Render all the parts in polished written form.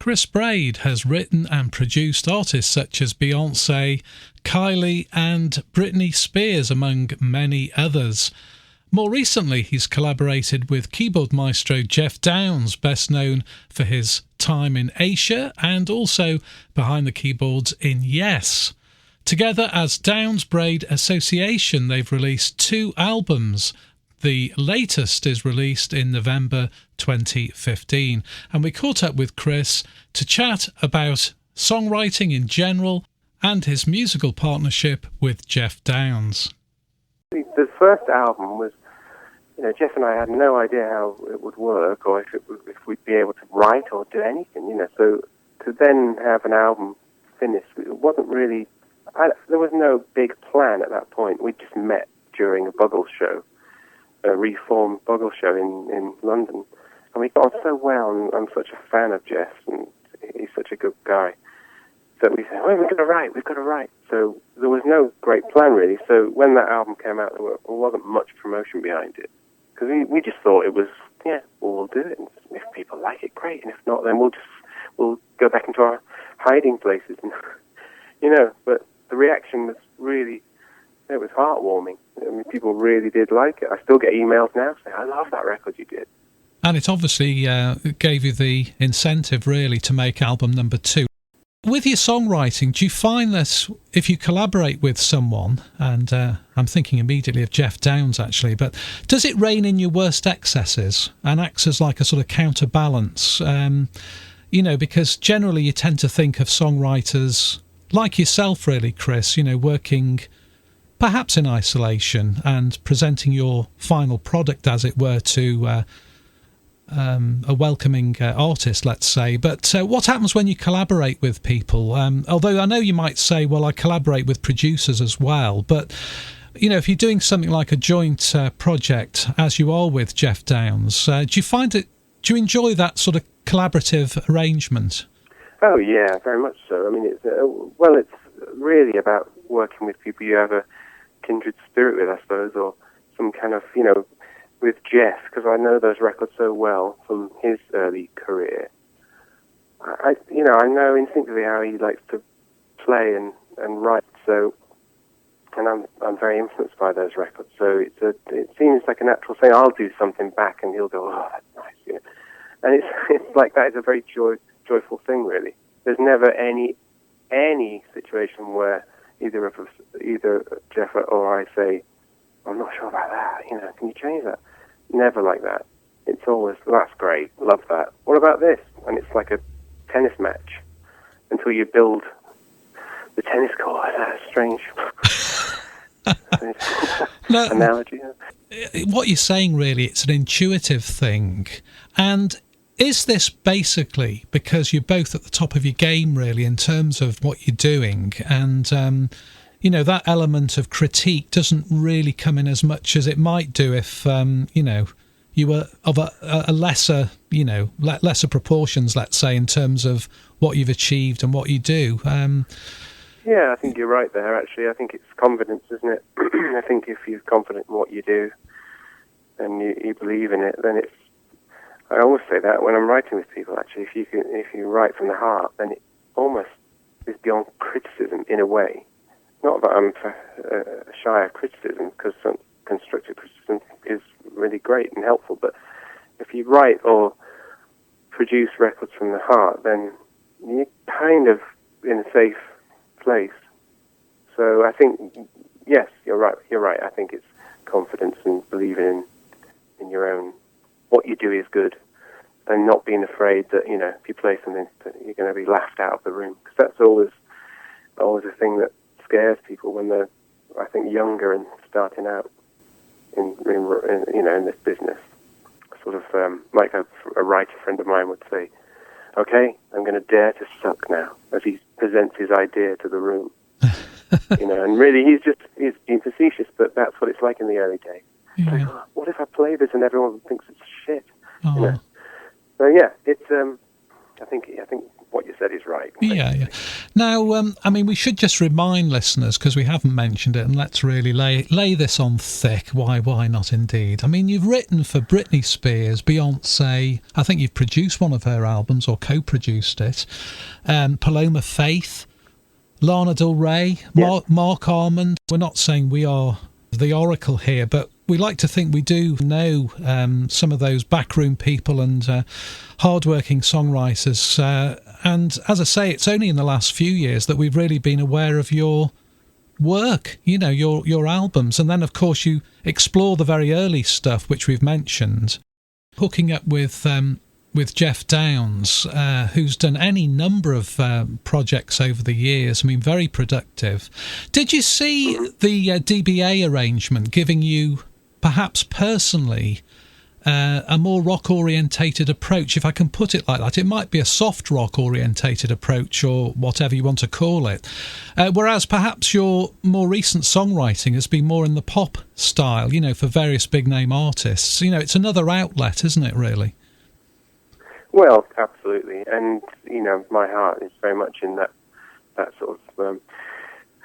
Chris Braide has written and produced artists such as Beyoncé, Kylie and Britney Spears, among many others. More recently, he's collaborated with keyboard maestro Geoff Downes, best known for his time in Asia and also behind the keyboards in Yes. Together as Downes Braide Association, they've released 2 albums. The latest is released in November 2015. And we caught up with Chris to chat about songwriting in general and his musical partnership with Geoff Downes. The first album was, Geoff and I had no idea how it would work or if we'd be able to write or do anything, So to then have an album finished, it wasn't really, there was no big plan at that point. We just met during a Buggles show, a reformed Buggles show in London. And we got on so well, and I'm such a fan of Geoff, and he's such a good guy. So we said, we've got to write. So there was no great plan, really. So when that album came out, there wasn't much promotion behind it. Because we just thought it was, we'll do it. And if people like it, great. And if not, then we'll go back into our hiding places. And, but the reaction was really, it was heartwarming. I mean, people really did like it. I still get emails now saying, I love that record you did. And it obviously gave you the incentive, really, to make album number 2. With your songwriting, do you find that if you collaborate with someone, and I'm thinking immediately of Geoff Downes actually, but does it rein in your worst excesses and acts as like a sort of counterbalance? Because generally you tend to think of songwriters like yourself really, Chris, working perhaps in isolation and presenting your final product, as it were, to a welcoming artist, let's say. But what happens when you collaborate with people? Although I know you might say, well, I collaborate with producers as well. But, if you're doing something like a joint project, as you are with Geoff Downes, do you enjoy that sort of collaborative arrangement? Oh, yeah, very much so. I mean, it's really about working with people you have a kindred spirit with, I suppose, or some kind of, with Geoff, because I know those records so well from his early career. I know instinctively how he likes to play and write. So, and I'm very influenced by those records. So it seems like a natural thing. I'll do something back, and he'll go, "Oh, that's nice," And it's like that is a very joyful thing, really. There's never any situation where either Geoff or I say, I'm not sure about that, can you change that? Never like that. It's always, that's great, love that. What about this? And it's like a tennis match until you build the tennis court. That's strange. No, analogy. What you're saying, really, it's an intuitive thing. And is this basically because you're both at the top of your game, really, in terms of what you're doing, and that element of critique doesn't really come in as much as it might do if, you were of a lesser, lesser proportions, let's say, in terms of what you've achieved and what you do. Yeah, I think you're right there, actually. I think it's confidence, isn't it? I think if you're confident in what you do and you believe in it, then it's... I always say that when I'm writing with people, actually. If you write from the heart, then it almost is beyond criticism in a way. Not that I'm shy of criticism, because some constructive criticism is really great and helpful, but if you write or produce records from the heart, then you're kind of in a safe place. So I think, yes, you're right. I think it's confidence and believing in your own, what you do is good, and not being afraid that, if you play something, that you're going to be laughed out of the room, because that's always a thing that scares people when they're, I think, younger and starting out in this business. Sort of like a writer friend of mine would say, "Okay, I'm going to dare to suck now," as he presents his idea to the room. And really, he's being facetious, but that's what it's like in the early days. Yeah. Like, oh, what if I play this and everyone thinks it's shit? Oh. So yeah, it's. I think what you said is right. Yeah. Now, I mean, we should just remind listeners, because we haven't mentioned it, and let's really lay this on thick. Why not indeed? I mean, you've written for Britney Spears, Beyonce. I think you've produced one of her albums or co-produced it. Paloma Faith, Lana Del Rey, Mark Armand. We're not saying we are the oracle here, but we like to think we do know some of those backroom people and hardworking songwriters. And as I say, it's only in the last few years that we've really been aware of your work, you know, your albums. And then, of course, you explore the very early stuff, which we've mentioned, hooking up with Geoff Downes, who's done any number of projects over the years. I mean, very productive. Did you see the DBA arrangement giving you, perhaps personally, a more rock-orientated approach, if I can put it like that? It might be a soft rock-orientated approach or whatever you want to call it. Whereas perhaps your more recent songwriting has been more in the pop style, you know, for various big-name artists. You know, it's another outlet, isn't it, really? Well, absolutely. And, you know, my heart is very much in that sort of,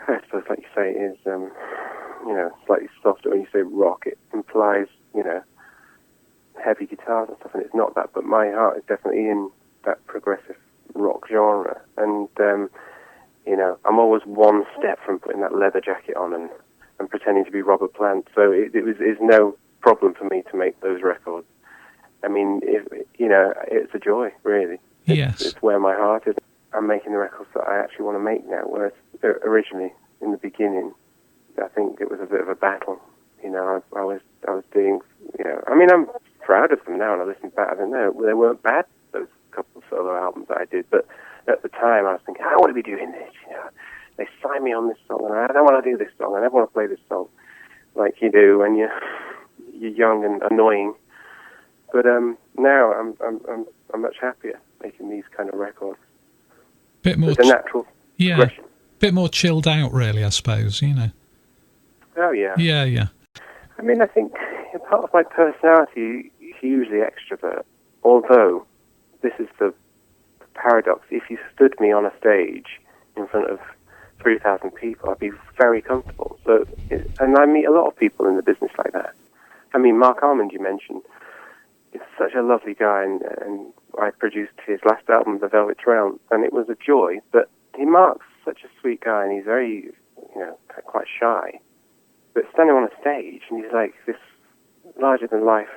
I suppose, like you say, is, you know, slightly softer. When you say rock, it implies, you know, heavy guitars and stuff, and it's not that, but my heart is definitely in that progressive rock genre. And, you know, I'm always one step from putting that leather jacket on and pretending to be Robert Plant, so it's no problem for me to make those records. I mean, you know, it's a joy, really. It's where my heart is. I'm making the records that I actually want to make now, whereas originally, in the beginning, I think it was a bit of a battle. You know, I was doing, you know, I mean, I'm proud of them now, and I listen back, I don't know, they weren't bad, those couple of solo albums that I did, but at the time I was thinking, I want to be doing this, you know. They signed me on this song, and I don't want to do this song, I never want to play this song, like you do when you're young and annoying. But now I'm much happier making these kind of records. Bit more, it's a natural progression. Bit more chilled out, really, I suppose. You know. Oh yeah. Yeah. I mean, I think part of my personality is hugely extrovert. Although this is the paradox: if you stood me on a stage in front of 3,000 people, I'd be very comfortable. So, and I meet a lot of people in the business like that. I mean, Mark Armand, you mentioned. He's such a lovely guy, and I produced his last album, The Velvet Trail, and it was a joy. But Mark's such a sweet guy, and he's very, you know, quite shy. But standing on a stage, and he's like this larger-than-life,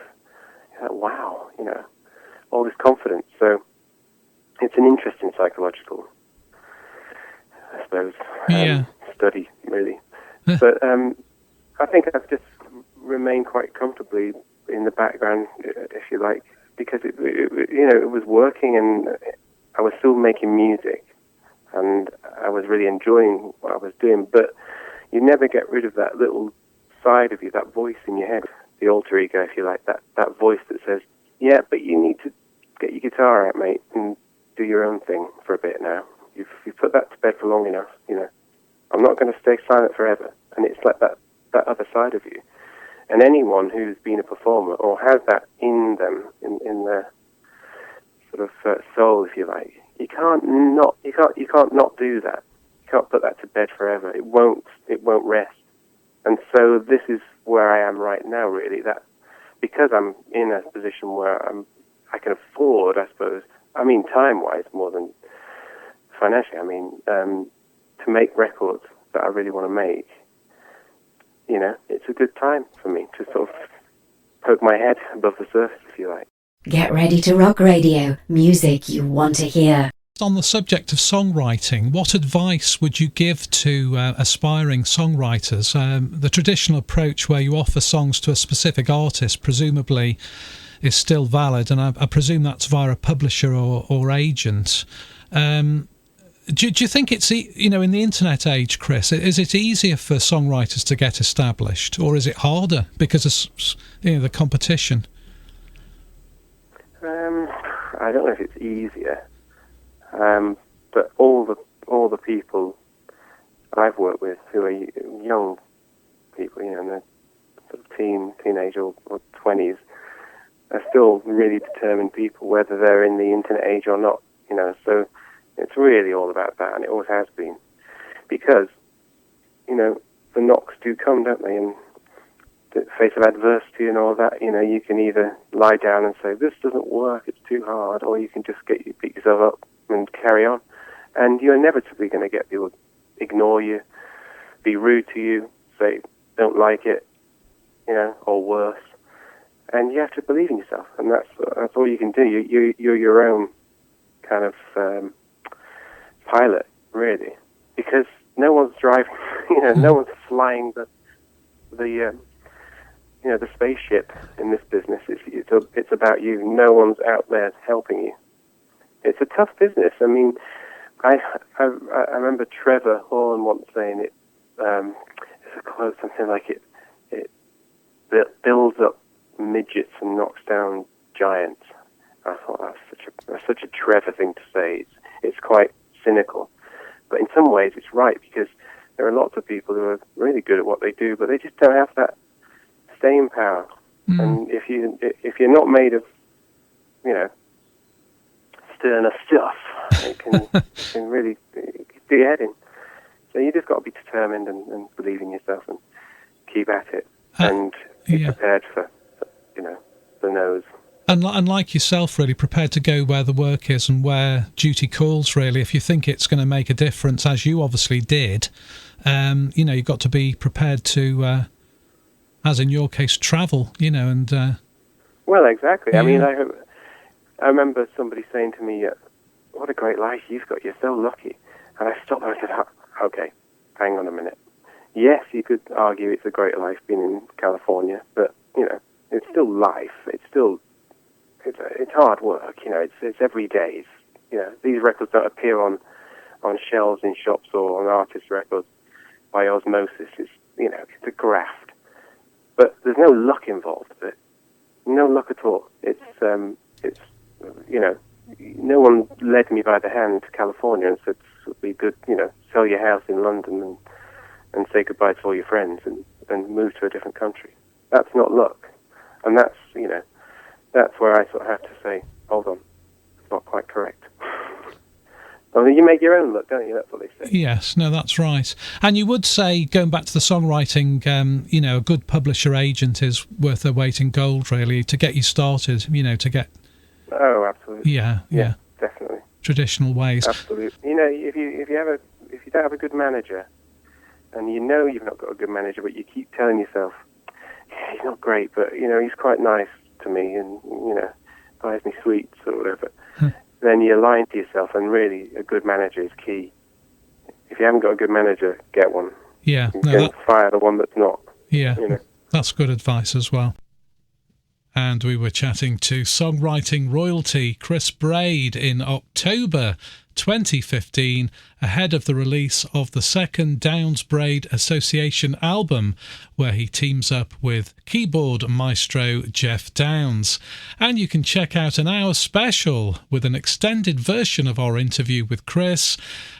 like, wow, you know, all this confidence. So it's an interesting psychological, I suppose, study, really. But I think I've just remained quite comfortably in the background, if you like, because it you know, it was working, and I was still making music, and I was really enjoying what I was doing. But you never get rid of that little side of you, that voice in your head, the alter ego, if you like, that voice that says, yeah, but you need to get your guitar out, mate, and do your own thing for a bit now. You've put that to bed for long enough, you know. I'm not going to stay silent forever. And it's like that other side of you. And anyone who's been a performer or has that in them, in their sort of soul, if you like, you can't not do that. You can't put that to bed forever. It won't rest. And so this is where I am right now, really. That because I'm in a position where I can afford, I suppose. I mean, time-wise more than financially. I mean, to make records that I really want to make. You know, it's a good time for me to sort of poke my head above the surface, if you like. Get ready to rock radio. Music you want to hear. On the subject of songwriting, what advice would you give to aspiring songwriters? The traditional approach where you offer songs to a specific artist presumably is still valid, and I presume that's via a publisher or agent. Do you think it's, you know, in the internet age, Chris, is it easier for songwriters to get established, or is it harder because of, you know, the competition? I don't know if it's easier, but all the people I've worked with who are young people, you know, in their sort of teenage or 20s, are still really determined people, whether they're in the internet age or not. You know, so It's really all about that, and it always has been. Because, the knocks do come, don't they? And the face of adversity and all that, you can either lie down and say, this doesn't work, it's too hard, or you can just pick yourself up and carry on. And you're inevitably going to get people ignore you, be rude to you, say, don't like it, or worse. And you have to believe in yourself, and that's all you can do. You're your own kind of pilot, really, because no one's driving, no one's flying the spaceship in this business. It's about you. No one's out there helping you. It's a tough business. I mean, I remember Trevor Horn once saying it. It's a quote, something like it builds up midgets and knocks down giants. I thought that's such a Trevor thing to say. It's quite cynical, but in some ways it's right, because there are lots of people who are really good at what they do, but they just don't have that staying power. And if you're not made of sterner stuff, it can really do your head in. So you just got to be determined and believe in yourself and keep at it and be prepared for the nose. And like yourself, really prepared to go where the work is and where duty calls, really. If you think it's going to make a difference, as you obviously did, you've got to be prepared to, as in your case, travel, and... Well, exactly. Yeah. I mean, I remember somebody saying to me, what a great life you've got, you're so lucky. And I stopped there and said, okay, hang on a minute. Yes, you could argue it's a great life being in California, but, it's still life. It's hard work, it's every day. These records don't appear on shelves in shops or on artist records by osmosis. It's a graft. But there's no luck involved with it. No luck at all. It's no one led me by the hand to California and said, it'll be good, sell your house in London and say goodbye to all your friends and move to a different country. That's not luck. And that's where I sort of have to say, hold on, it's not quite correct. I mean, you make your own luck, don't you? That's what they say. Yes, no, that's right. And you would say, going back to the songwriting, a good publisher agent is worth their weight in gold, really, to get you started, to get... Oh, absolutely. Yeah. Definitely. Traditional ways. Absolutely. If you don't have a good manager, and you've not got a good manager, but you keep telling yourself, yeah, he's not great, but, he's quite nice to me, and, buys me sweets or whatever, then you're lying to yourself, and really a good manager is key. If you haven't got a good manager, get one. Yeah. Fire the one that's not. Yeah, that's good advice as well. And we were chatting to songwriting royalty Chris Braide in October 2015, ahead of the release of the second Downes Braide Association album, where he teams up with keyboard maestro Geoff Downes. And you can check out an hour special with an extended version of our interview with Chris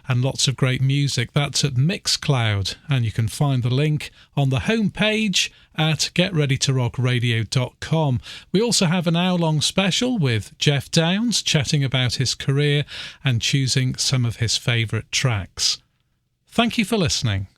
and lots of great music. That's at Mixcloud, and you can find the link on the homepage at getreadytorockradio.com. We also have an hour-long special with Geoff Downes chatting about his career and choosing some of his favourite tracks. Thank you for listening.